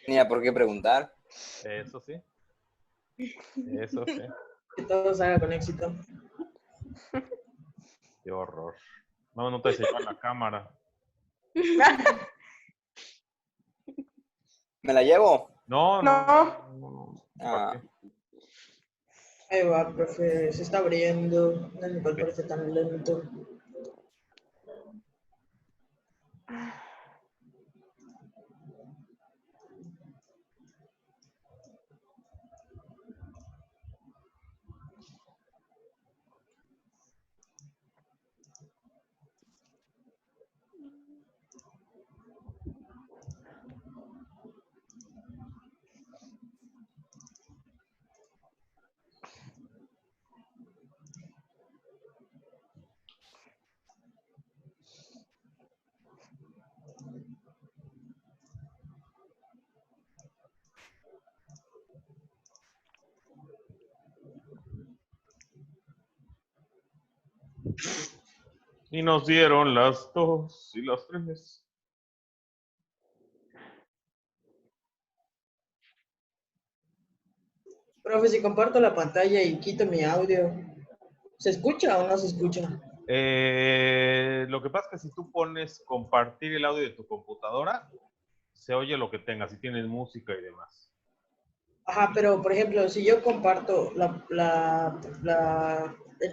Tenía por qué preguntar. Eso sí. Eso sí. Que todo salga con éxito. Qué horror. No te enseñó la cámara. ¿Me la llevo? No. Ah. ¿Para qué? Ahí va, profe. Se está abriendo. No me parece tan lento. Y nos dieron las 2 y las 3. Profe, si comparto la pantalla y quito mi audio, ¿se escucha o no se escucha? Lo que pasa es que si tú pones compartir el audio de tu computadora, se oye lo que tengas, si tienes música y demás. Ajá, pero por ejemplo, si yo comparto el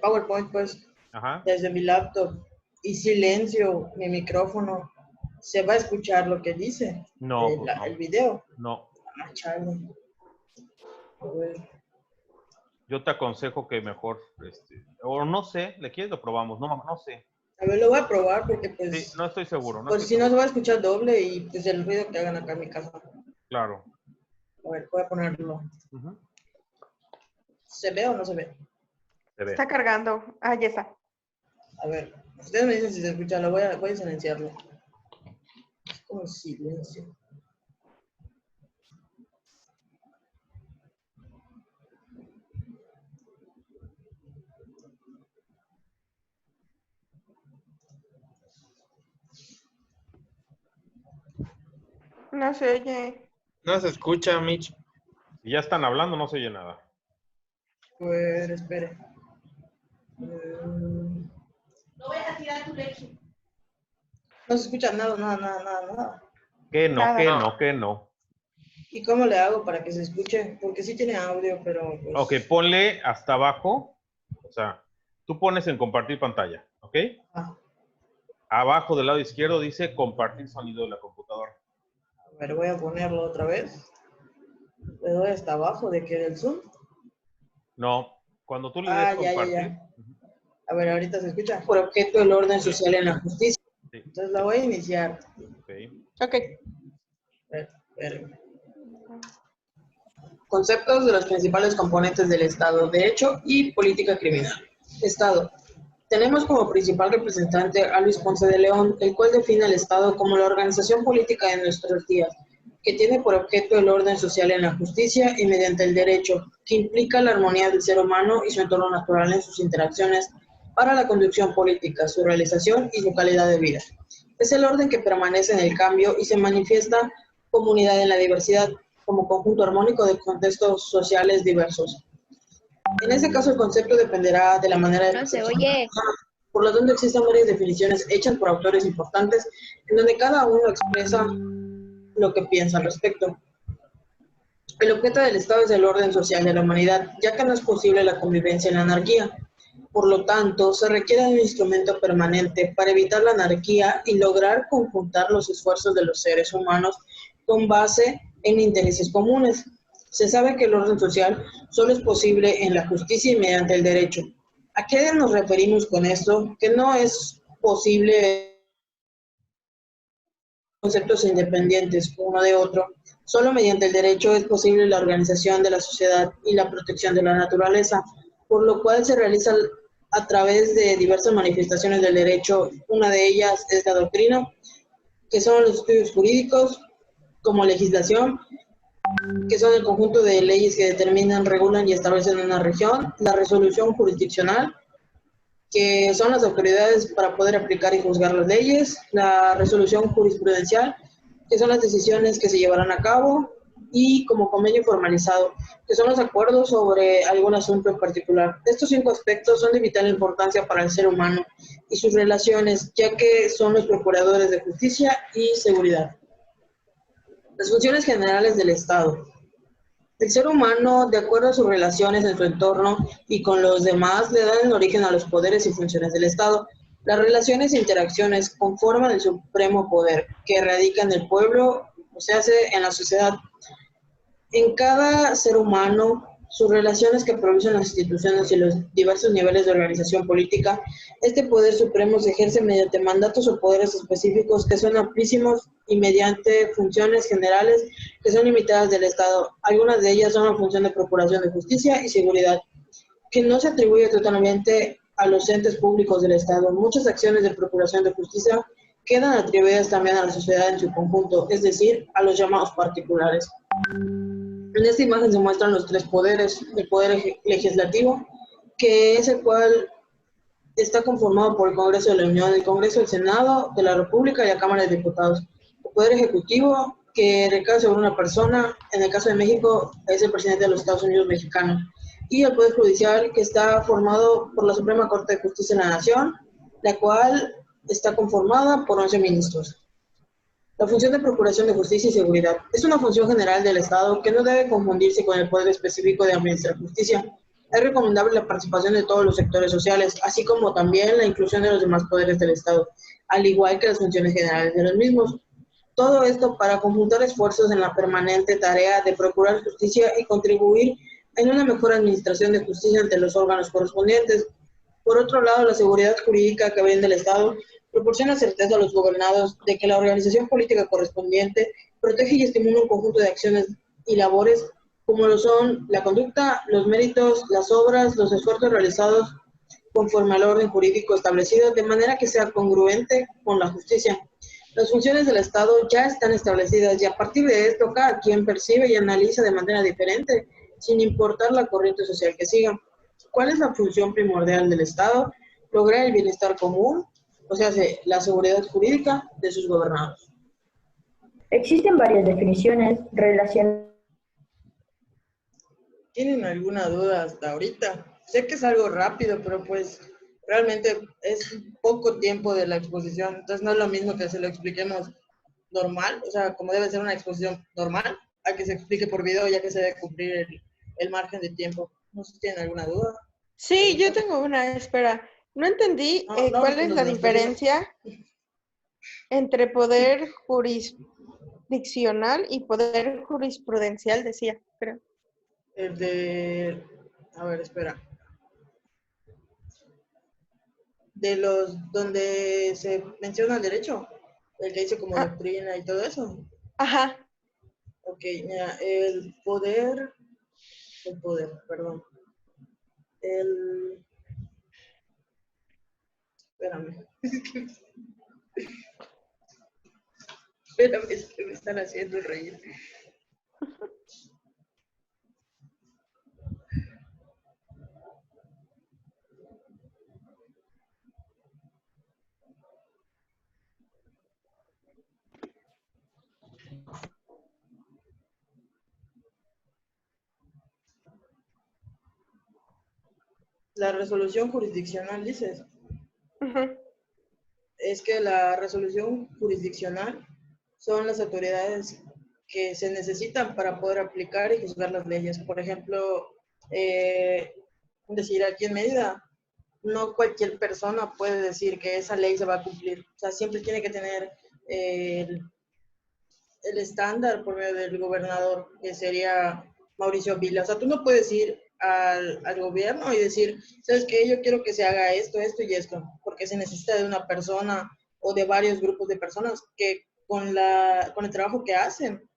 PowerPoint, pues, Ajá. desde mi laptop y silencio mi micrófono, ¿se va a escuchar lo que dice No, pues no. el video? No. Ah, chale. A ver. Yo te aconsejo que mejor, o no sé, ¿le quieres? Lo probamos. No sé. A ver, lo voy a probar porque pues, Sí, no estoy seguro. pues si no se va a escuchar doble y pues el ruido que hagan acá en mi casa. Claro. A ver, voy a ponerlo. Uh-huh. ¿Se ve o no se ve? Se ve. Está cargando. Ah, ya está. A ver, ustedes me dicen si se escucha, voy a silenciarlo. Es como silencio. No se oye. No se escucha, Mitch. Si ya están hablando, no se oye nada. A ver, espere. No vayas a tirar tu leche. No se escucha nada. Que no, Nada. que no. ¿Y cómo le hago para que se escuche? Porque sí tiene audio, pero pues... Ok, ponle hasta abajo. O sea, tú pones en compartir pantalla, ¿ok? Ah, Abajo del lado izquierdo dice compartir sonido de la computadora. a ver, voy a ponerlo otra vez. Le doy hasta abajo de que del Zoom. No, cuando tú le des compartir. Ya. A ver, ahorita se escucha. Por objeto el orden social en la justicia. Sí. Entonces la voy a iniciar. Ok. Conceptos de los principales componentes del Estado, derecho y política criminal. Estado. Tenemos como principal representante a Luis Ponce de León, el cual define al Estado como la organización política de nuestros días, que tiene por objeto el orden social en la justicia y mediante el derecho, que implica la armonía del ser humano y su entorno natural en sus interacciones para la conducción política, su realización y su calidad de vida. Es el orden que permanece en el cambio y se manifiesta como unidad en la diversidad, como conjunto armónico de contextos sociales diversos. En este caso, el concepto dependerá de la manera de... No se oye. Por lo tanto, existen varias definiciones hechas por autores importantes, en donde cada uno expresa lo que piensa al respecto. El objeto del Estado es el orden social de la humanidad, ya que no es posible la convivencia en la anarquía. Por lo tanto, se requiere un instrumento permanente para evitar la anarquía y lograr conjuntar los esfuerzos de los seres humanos con base en intereses comunes. Se sabe que el orden social solo es posible en la justicia y mediante el derecho. ¿A qué nos referimos con esto? Que no es posible conceptos independientes uno de otro. Solo mediante el derecho es posible la organización de la sociedad y la protección de la naturaleza, por lo cual se realiza a través de diversas manifestaciones del derecho. Una de ellas es la doctrina, que son los estudios jurídicos, como legislación, que son el conjunto de leyes que determinan, regulan y establecen una región, la resolución jurisdiccional, que son las autoridades para poder aplicar y juzgar las leyes, la resolución jurisprudencial, que son las decisiones que se llevarán a cabo, y como convenio formalizado, que son los acuerdos sobre algún asunto en particular. Estos 5 aspectos son de vital importancia para el ser humano y sus relaciones, ya que son los procuradores de justicia y seguridad. Las funciones generales del Estado. El ser humano, de acuerdo a sus relaciones en su entorno y con los demás, le dan el origen a los poderes y funciones del Estado. Las relaciones e interacciones conforman el supremo poder, que radica en el pueblo, o sea, en la sociedad. En cada ser humano, sus relaciones que producen las instituciones y los diversos niveles de organización política, este poder supremo se ejerce mediante mandatos o poderes específicos que son amplísimos y mediante funciones generales que son limitadas del Estado. Algunas de ellas son la función de procuración de justicia y seguridad, que no se atribuye totalmente a los entes públicos del Estado. Muchas acciones de procuración de justicia quedan atribuidas también a la sociedad en su conjunto, es decir, a los llamados particulares. En esta imagen se muestran los 3 poderes: el poder legislativo, que es el cual está conformado por el Congreso de la Unión, el Congreso, el Senado de la República y la Cámara de Diputados. El poder ejecutivo, que recae sobre una persona, en el caso de México es el presidente de los Estados Unidos mexicanos. Y el poder judicial, que está formado por la Suprema Corte de Justicia de la Nación, la cual está conformada por 11 ministros. La función de procuración de justicia y seguridad es una función general del Estado que no debe confundirse con el poder específico de administrar justicia. Es recomendable la participación de todos los sectores sociales, así como también la inclusión de los demás poderes del Estado, al igual que las funciones generales de los mismos. Todo esto para conjuntar esfuerzos en la permanente tarea de procurar justicia y contribuir en una mejor administración de justicia ante los órganos correspondientes. Por otro lado, la seguridad jurídica que brinda el Estado proporciona certeza a los gobernados de que la organización política correspondiente protege y estimula un conjunto de acciones y labores como lo son la conducta, los méritos, las obras, los esfuerzos realizados conforme al orden jurídico establecido, de manera que sea congruente con la justicia. Las funciones del Estado ya están establecidas y a partir de esto cada quien percibe y analiza de manera diferente, sin importar la corriente social que siga. ¿Cuál es la función primordial del Estado? Lograr el bienestar común, o sea, la seguridad jurídica de sus gobernados. Existen varias definiciones relacionadas. ¿Tienen alguna duda hasta ahorita? Sé que es algo rápido, pero pues realmente es poco tiempo de la exposición, entonces no es lo mismo que se lo expliquemos normal, o sea, como debe ser una exposición normal, a que se explique por video, ya que se debe cumplir el margen de tiempo. No sé si tienen alguna duda. Sí, yo tengo una, espera. No entendí cuál es la diferencia entre poder jurisdiccional y poder jurisprudencial, decía, creo. El de... A ver, espera. De los donde se menciona el derecho, el que dice como doctrina y todo eso. Ajá. Ok, mira, el poder, perdón. Espérame. Espérame, es que me están haciendo reír. La resolución jurisdiccional, dices. Uh-huh. Es que la resolución jurisdiccional son las autoridades que se necesitan para poder aplicar y juzgar las leyes. Por ejemplo, decir aquí en Mérida, no cualquier persona puede decir que esa ley se va a cumplir. O sea, siempre tiene que tener el estándar por medio del gobernador, que sería Mauricio Vila. O sea, tú no puedes ir al gobierno y decir, ¿sabes qué? Yo quiero que se haga esto, esto y esto, porque se necesita de una persona o de varios grupos de personas que con el trabajo que hacen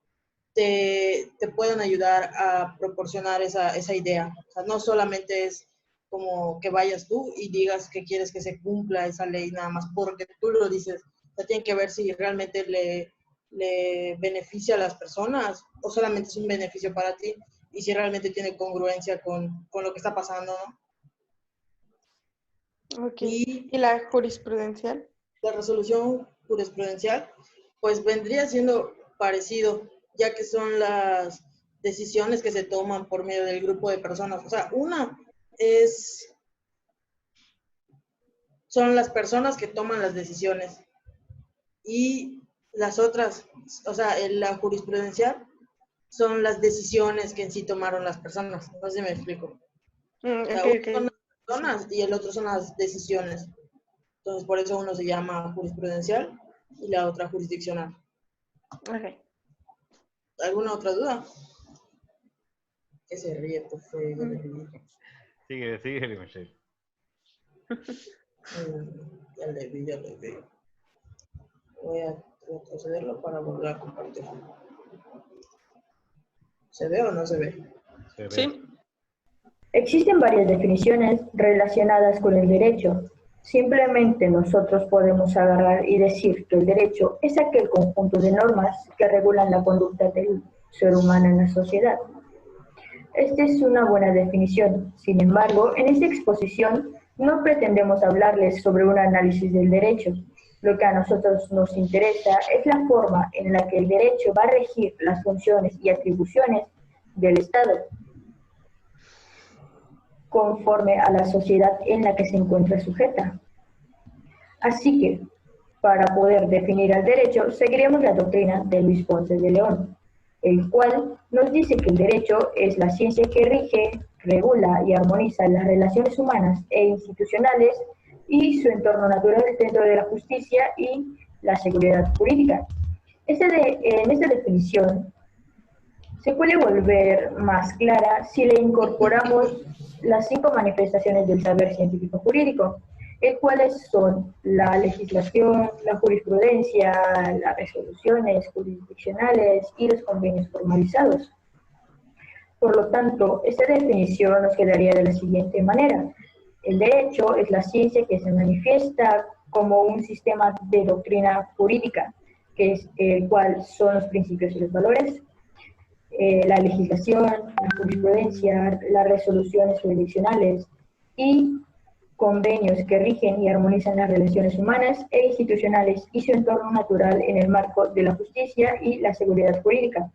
te puedan ayudar a proporcionar esa idea. O sea, no solamente es como que vayas tú y digas que quieres que se cumpla esa ley nada más porque tú lo dices. O sea, tiene que ver si realmente le beneficia a las personas o solamente es un beneficio para ti y si realmente tiene congruencia con lo que está pasando, ¿no? Ok. ¿Y la jurisprudencial? La resolución jurisprudencial, pues vendría siendo parecido, ya que son las decisiones que se toman por medio del grupo de personas. O sea, son las personas que toman las decisiones y las otras, o sea, en la jurisprudencial son las decisiones que en sí tomaron las personas. No sé si me explico. O sea, uno son las personas y el otro son las decisiones. Entonces, por eso uno se llama jurisprudencial y la otra jurisdiccional. Ok. ¿Alguna otra duda? Que se ríe, por favor. Sigue, Michelle. Ya le vi. Voy a retrocederlo para volver a compartir. ¿Se ve o no se ve? Se ve. Sí. Existen varias definiciones relacionadas con el derecho. Simplemente nosotros podemos agarrar y decir que el derecho es aquel conjunto de normas que regulan la conducta del ser humano en la sociedad. Esta es una buena definición. Sin embargo, en esta exposición no pretendemos hablarles sobre un análisis del derecho. Lo que a nosotros nos interesa es la forma en la que el derecho va a regir las funciones y atribuciones del Estado, conforme a la sociedad en la que se encuentra sujeta. Así que, para poder definir el derecho, seguiremos la doctrina de Luis Ponce de León, el cual nos dice que el derecho es la ciencia que rige, regula y armoniza las relaciones humanas e institucionales y su entorno natural dentro de la justicia y la seguridad jurídica. En esta definición se puede volver más clara si le incorporamos las 5 manifestaciones del saber científico jurídico, el cuales son la legislación, la jurisprudencia, las resoluciones jurisdiccionales y los convenios formalizados. Por lo tanto, esta definición nos quedaría de la siguiente manera. El derecho es la ciencia que se manifiesta como un sistema de doctrina jurídica, que es el cual son los principios y los valores, la legislación, la jurisprudencia, las resoluciones jurisdiccionales y convenios que rigen y armonizan las relaciones humanas e institucionales y su entorno natural en el marco de la justicia y la seguridad jurídica.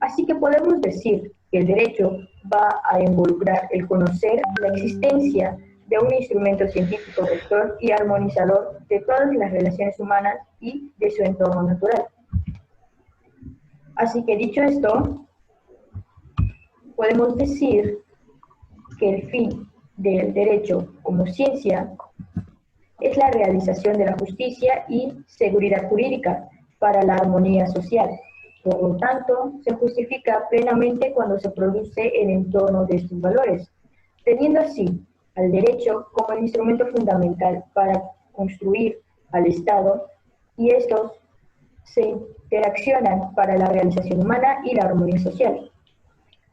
Así que podemos decir que el derecho va a involucrar el conocer la existencia de un instrumento científico rector y armonizador de todas las relaciones humanas y de su entorno natural. Así que dicho esto, podemos decir que el fin del derecho como ciencia es la realización de la justicia y seguridad jurídica para la armonía social. Por lo tanto, se justifica plenamente cuando se produce en entorno de estos valores, teniendo así al derecho como el instrumento fundamental para construir al Estado, y estos se interaccionan para la realización humana y la armonía social.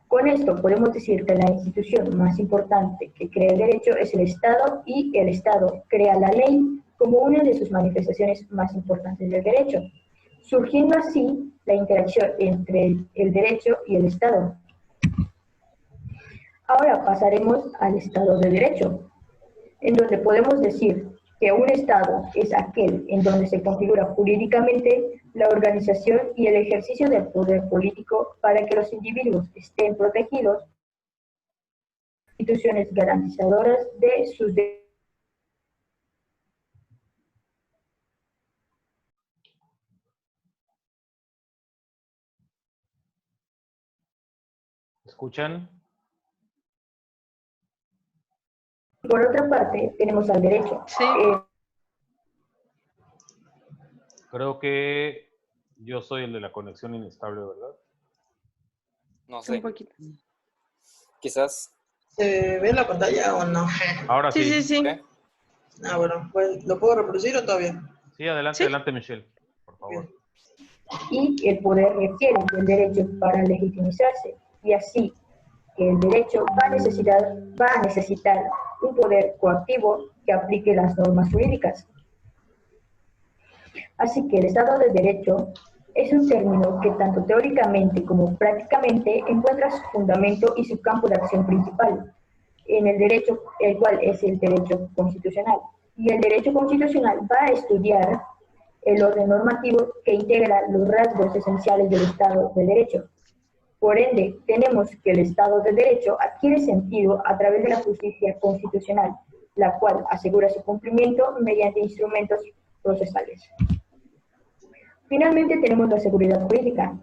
Con esto podemos decir que la institución más importante que crea el derecho es el Estado, y el Estado crea la ley como una de sus manifestaciones más importantes del derecho, surgiendo así la interacción entre el derecho y el Estado. Ahora pasaremos al Estado de Derecho, en donde podemos decir que un Estado es aquel en donde se configura jurídicamente la organización y el ejercicio del poder político para que los individuos estén protegidos, instituciones garantizadoras de sus derechos. ¿Escuchan? Por otra parte, tenemos al derecho. Sí. Creo que yo soy el de la conexión inestable, ¿verdad? No Un sé. poquito. Quizás. ¿Se ve la pantalla o no? Ahora sí. Sí, sí, sí. ¿eh? Ah, bueno, pues, ¿lo puedo reproducir o todavía? Sí, adelante, Sí. adelante, Michelle, por favor. Y el poder requiere del derecho para legitimizarse, y así que el derecho va a necesitar un poder coactivo que aplique las normas jurídicas. Así que el Estado de Derecho es un término que tanto teóricamente como prácticamente encuentra su fundamento y su campo de acción principal en el derecho, el cual es el derecho constitucional. Y el derecho constitucional va a estudiar el orden normativo que integra los rasgos esenciales del Estado de Derecho. Por ende, tenemos que el Estado de Derecho adquiere sentido a través de la justicia constitucional, la cual asegura su cumplimiento mediante instrumentos procesales. Finalmente tenemos la seguridad jurídica,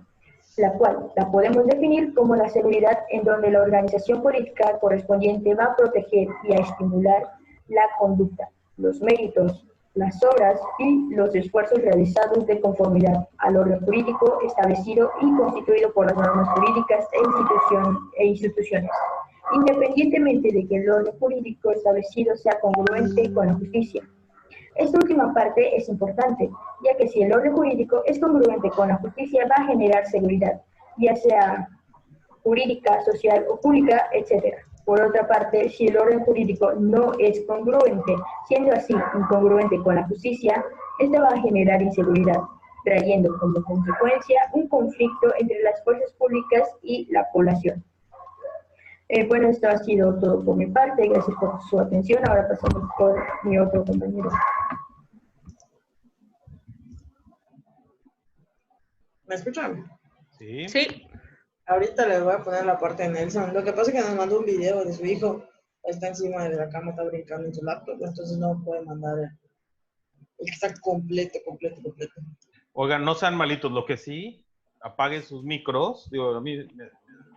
la cual la podemos definir como la seguridad en donde la organización política correspondiente va a proteger y a estimular la conducta, los méritos, las obras y los esfuerzos realizados de conformidad al orden jurídico establecido y constituido por las normas jurídicas e instituciones, independientemente de que el orden jurídico establecido sea congruente con la justicia. Esta última parte es importante, ya que si el orden jurídico es congruente con la justicia va a generar seguridad, ya sea jurídica, social o pública, etc. Por otra parte, si el orden jurídico no es congruente, siendo así incongruente con la justicia, esta va a generar inseguridad, trayendo como consecuencia un conflicto entre las fuerzas públicas y la población. Bueno, esto ha sido todo por mi parte. Gracias por su atención. Ahora pasamos por mi otro compañero. ¿Me escuchan? Sí. Sí. Ahorita les voy a poner la parte de Nelson. Lo que pasa es que nos mandó un video de su hijo. Está encima de la cama, está brincando en su laptop, entonces no puede mandar el que está completo. Oigan, no sean malitos. Lo que sí, apaguen sus micros. Digo, a mí me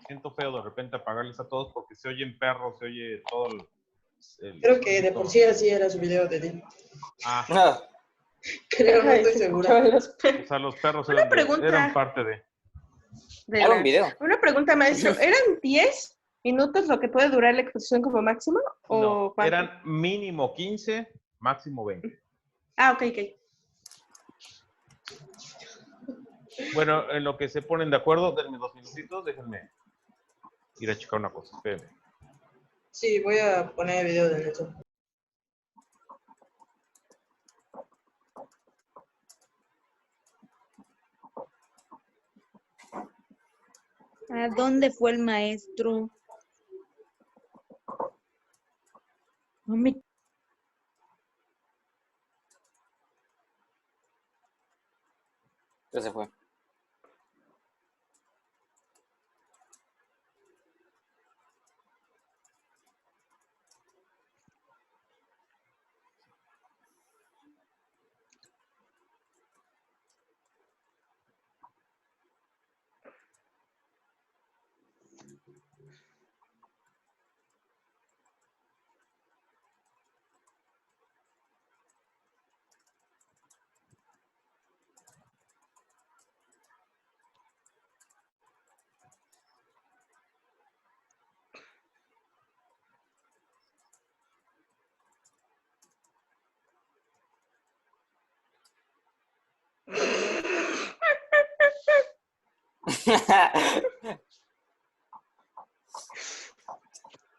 siento feo de repente apagarles a todos porque se oyen perros, se oye todo el Creo que de por sí así era su video de Dean. Ah, Ah, Creo, no Ay, estoy se segura. escuchaban los o sea, los perros Una pregunta. eran parte de... era un video. Una pregunta, maestro. ¿Eran 10 minutos lo que puede durar la exposición como máximo? ¿O No, cuánto? eran mínimo 15, máximo 20. Ah, ok. Bueno, en lo que se ponen de acuerdo, denme 2 minutitos, déjenme ir a checar una cosa. Espérenme. Sí, voy a poner el video de Nelson. ¿A dónde fue el maestro? No me... Ya se fue.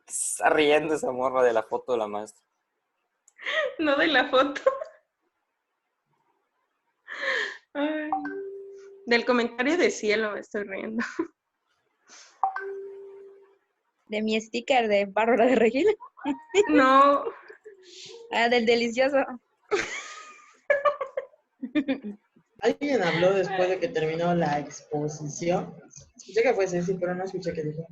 Está riendo esa morra de la foto de la maestra. No de la foto. Ay. Del comentario de cielo me estoy riendo. De mi sticker de Bárbara de Regil. No. Ah, del delicioso. ¿Alguien habló después de que terminó la exposición? Escuché que fue Ceci, pero no escuché qué dijo.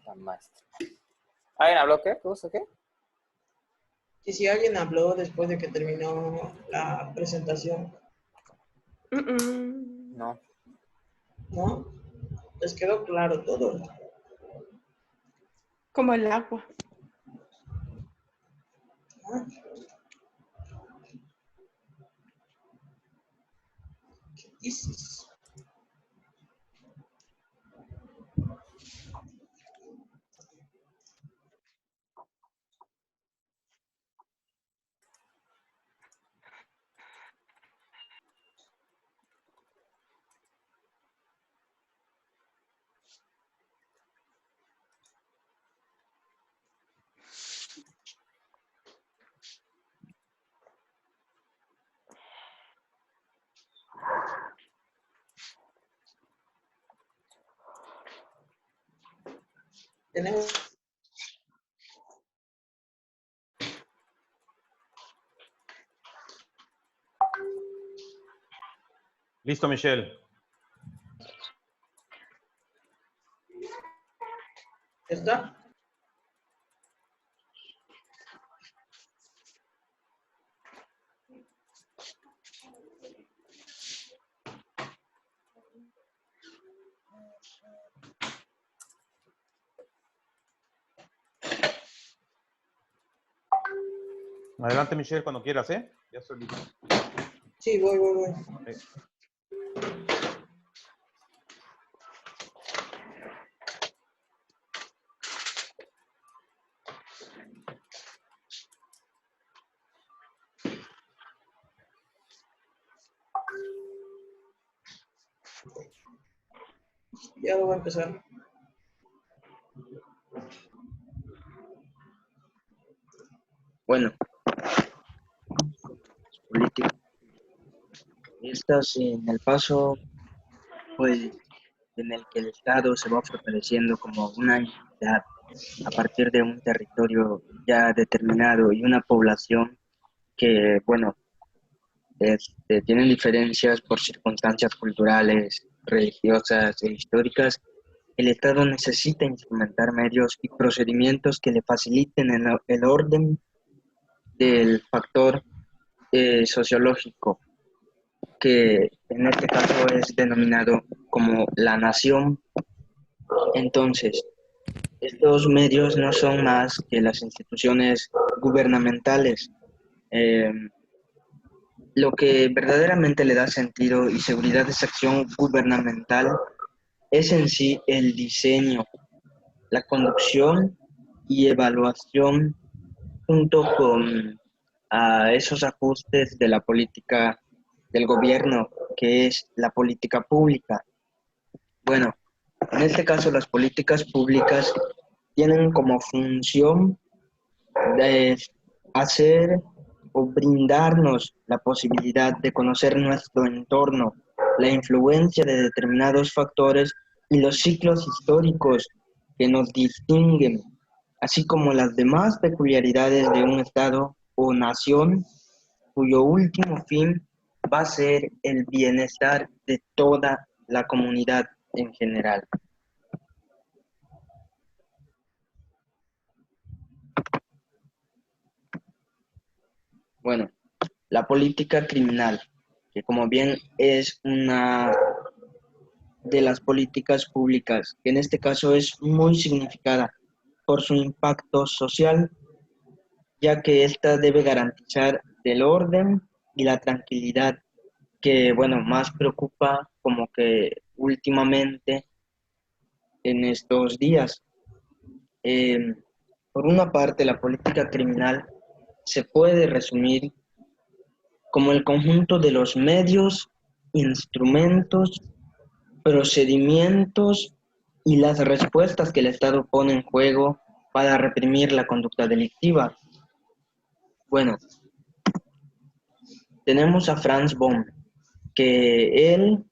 La maestra. ¿Alguien habló qué? ¿Cosa qué? Y si alguien habló después de que terminó la presentación, No. ¿no? Les quedó claro todo. Como el agua. ¿Ah? ¿Qué dices? Tenemos Listo, Michelle. ¿Está? Adelante, Michelle, cuando quieras, ¿eh? Ya estoy listo. Sí, voy. Ya lo voy a empezar. Bueno, política. Estás en el paso, pues, en el que el Estado se va fortaleciendo como una entidad a partir de un territorio ya determinado y una población que, bueno, tienen diferencias por circunstancias culturales, religiosas e históricas. El Estado necesita instrumentar medios y procedimientos que le faciliten el orden del factor sociológico, que en este caso es denominado como la nación. Entonces, estos medios no son más que las instituciones gubernamentales. Eh, lo que verdaderamente le da sentido y seguridad a esa acción gubernamental es en sí el diseño, la conducción y evaluación junto con esos ajustes de la política del gobierno, que es la política pública. Bueno, en este caso las políticas públicas tienen como función de hacer o brindarnos la posibilidad de conocer nuestro entorno, la influencia de determinados factores y los ciclos históricos que nos distinguen, así como las demás peculiaridades de un estado o nación cuyo último fin va a ser el bienestar de toda la comunidad en general. Bueno, la política criminal, que como bien es una de las políticas públicas, que en este caso es muy significada por su impacto social, ya que ésta debe garantizar el orden y la tranquilidad que, bueno, más preocupa como que últimamente en estos días. Por una parte, la política criminal se puede resumir como el conjunto de los medios, instrumentos, procedimientos y las respuestas que el Estado pone en juego para reprimir la conducta delictiva. Bueno, tenemos a Franz Bohm, que él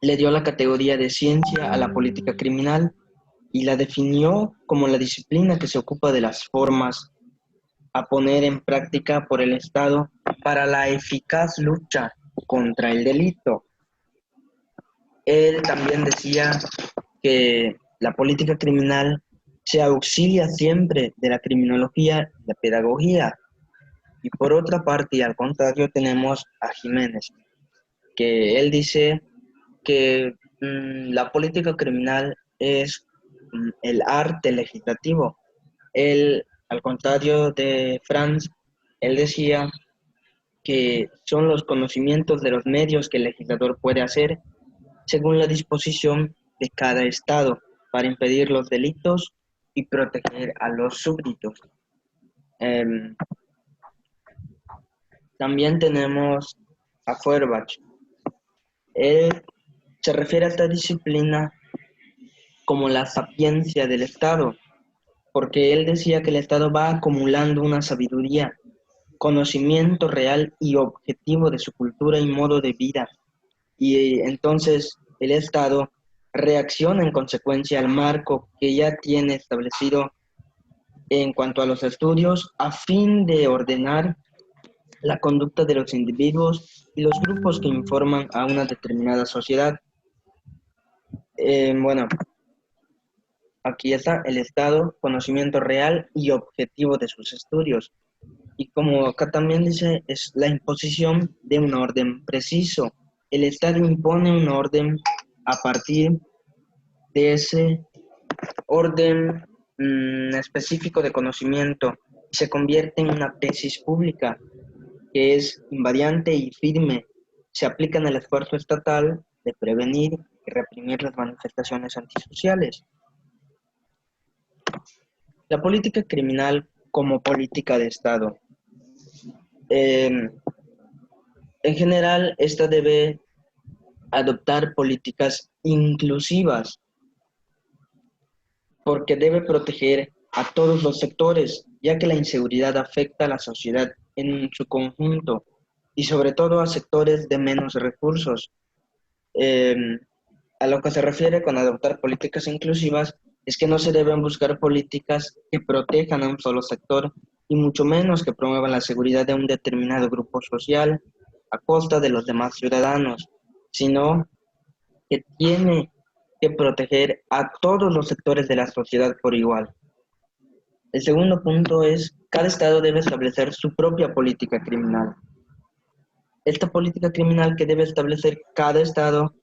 le dio la categoría de ciencia a la política criminal y la definió como la disciplina que se ocupa de las formas a poner en práctica por el Estado para la eficaz lucha contra el delito. Él también decía que la política criminal se auxilia siempre de la criminología y la pedagogía. Y por otra parte, y al contrario, tenemos a Jiménez, que él dice que la política criminal es el arte legislativo. Él, al contrario de Franz, él decía que son los conocimientos de los medios que el legislador puede hacer según la disposición de cada estado para impedir los delitos y proteger a los súbditos. También tenemos a Feuerbach. Él se refiere a esta disciplina como la sapiencia del Estado, porque él decía que el Estado va acumulando una sabiduría, conocimiento real y objetivo de su cultura y modo de vida, y entonces el Estado reacciona en consecuencia al marco que ya tiene establecido en cuanto a los estudios a fin de ordenar la conducta de los individuos y los grupos que informan a una determinada sociedad. Bueno, aquí está el Estado, conocimiento real y objetivo de sus estudios. Y como acá también dice, es la imposición de un orden preciso. El Estado impone un orden a partir de ese orden específico de conocimiento y se convierte en una tesis pública que es invariante y firme. Se aplica en el esfuerzo estatal de prevenir y reprimir las manifestaciones antisociales. La política criminal como política de Estado. En general, esta debe adoptar políticas inclusivas porque debe proteger a todos los sectores, ya que la inseguridad afecta a la sociedad en su conjunto y sobre todo a sectores de menos recursos. A lo que se refiere con adoptar políticas inclusivas es que no se deben buscar políticas que protejan a un solo sector y mucho menos que promuevan la seguridad de un determinado grupo social a costa de los demás ciudadanos, sino que tiene que proteger a todos los sectores de la sociedad por igual. El segundo punto es, cada Estado debe establecer su propia política criminal. Esta política criminal que debe establecer cada Estado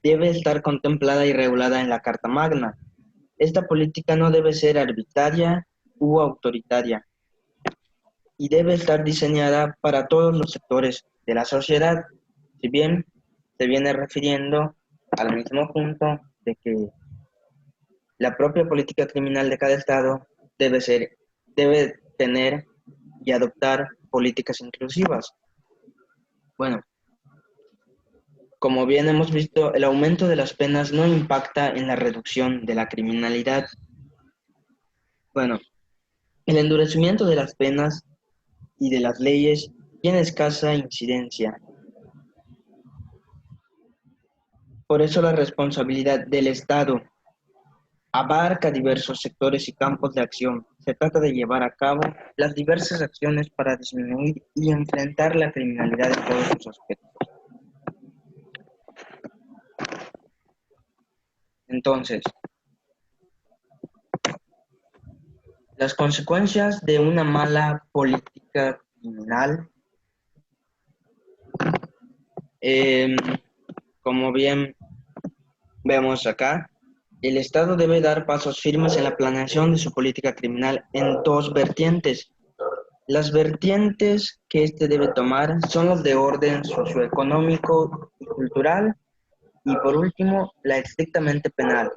debe estar contemplada y regulada en la Carta Magna. Esta política no debe ser arbitraria u autoritaria y debe estar diseñada para todos los sectores de la sociedad, si bien se viene refiriendo al mismo punto de que la propia política criminal de cada Estado debe tener y adoptar políticas inclusivas. Bueno, como bien hemos visto, el aumento de las penas no impacta en la reducción de la criminalidad. Bueno, el endurecimiento de las penas y de las leyes tiene escasa incidencia. Por eso la responsabilidad del Estado abarca diversos sectores y campos de acción. Se trata de llevar a cabo las diversas acciones para disminuir y enfrentar la criminalidad en todos sus aspectos. Entonces, las consecuencias de una mala política criminal, como bien vemos acá, el Estado debe dar pasos firmes en la planeación de su política criminal en dos vertientes. Las vertientes que éste debe tomar son los de orden socioeconómico y cultural, y por último, la estrictamente penal.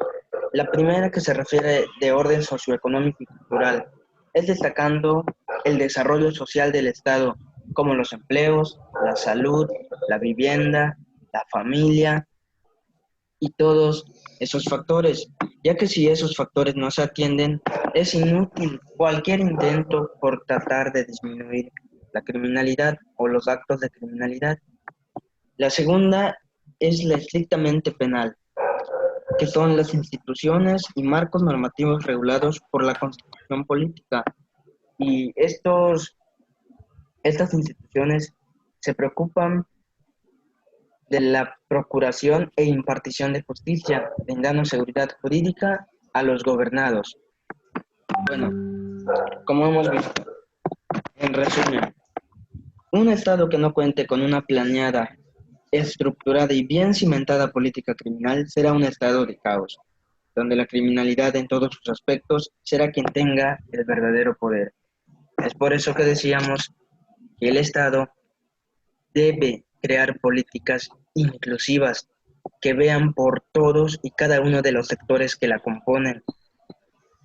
La primera, que se refiere de orden socioeconómico y cultural, es destacando el desarrollo social del Estado, como los empleos, la salud, la vivienda, la familia y todos esos factores, ya que si esos factores no se atienden, es inútil cualquier intento por tratar de disminuir la criminalidad o los actos de criminalidad. La segunda es la estrictamente penal, que son las instituciones y marcos normativos regulados por la Constitución política. Y estas instituciones se preocupan de la procuración e impartición de justicia, brindando seguridad jurídica a los gobernados. Bueno, como hemos visto, en resumen, un Estado que no cuente con una planeada, estructurada y bien cimentada política criminal será un estado de caos, donde la criminalidad en todos sus aspectos será quien tenga el verdadero poder. Es por eso que decíamos que el Estado debe crear políticas inclusivas que vean por todos y cada uno de los sectores que la componen,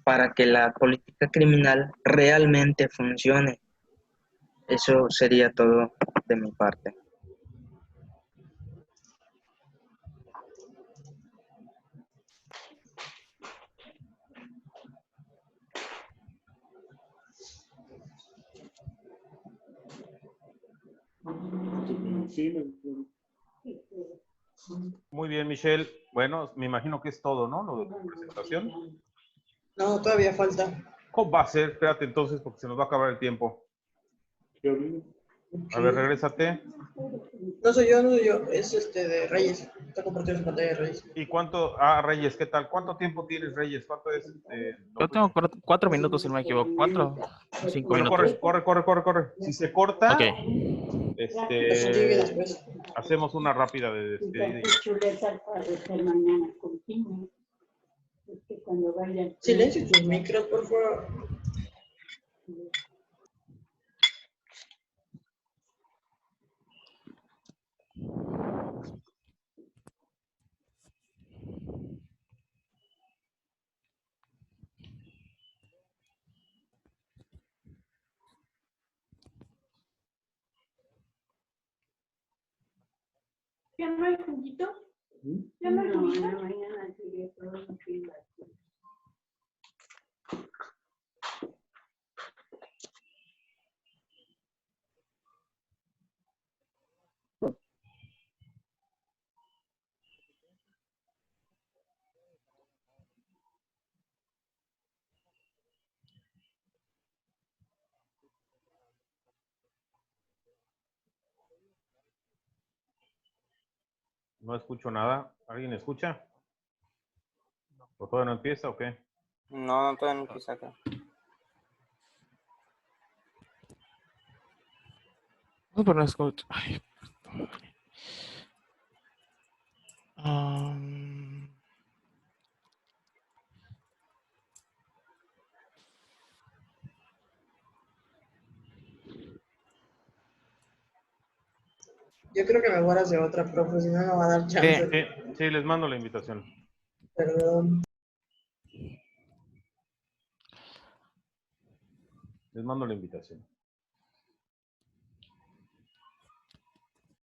para que la política criminal realmente funcione. Eso sería todo de mi parte. Muy bien, Michelle. Bueno, me imagino que es todo, ¿no? Lo de tu presentación. No, todavía falta. ¿Cómo va a ser? Espérate entonces, porque se nos va a acabar el tiempo. A ver, regrésate. No soy yo, es de Reyes. Está compartiendo su pantalla de Reyes. ¿Y cuánto? Ah, Reyes, ¿qué tal? ¿Cuánto tiempo tienes, Reyes? ¿Cuánto es? Yo tengo 4 minutos, si no me equivoco. 4 o 5 Bueno, minutos. corre. Si se corta, Ok. hacemos una rápida de despedida. Silencio tus micros, por favor. ¿Ya no hay juguito? ¿Ya no hay juguito? No escucho nada. ¿Alguien escucha? ¿O todavía no empieza o qué? No, todavía no empieza acá. No, pero no escucho. Ay, Yo creo que me voy a hacer otra, profe, si no me va a dar chance. Sí, les mando la invitación. Perdón. Les mando la invitación.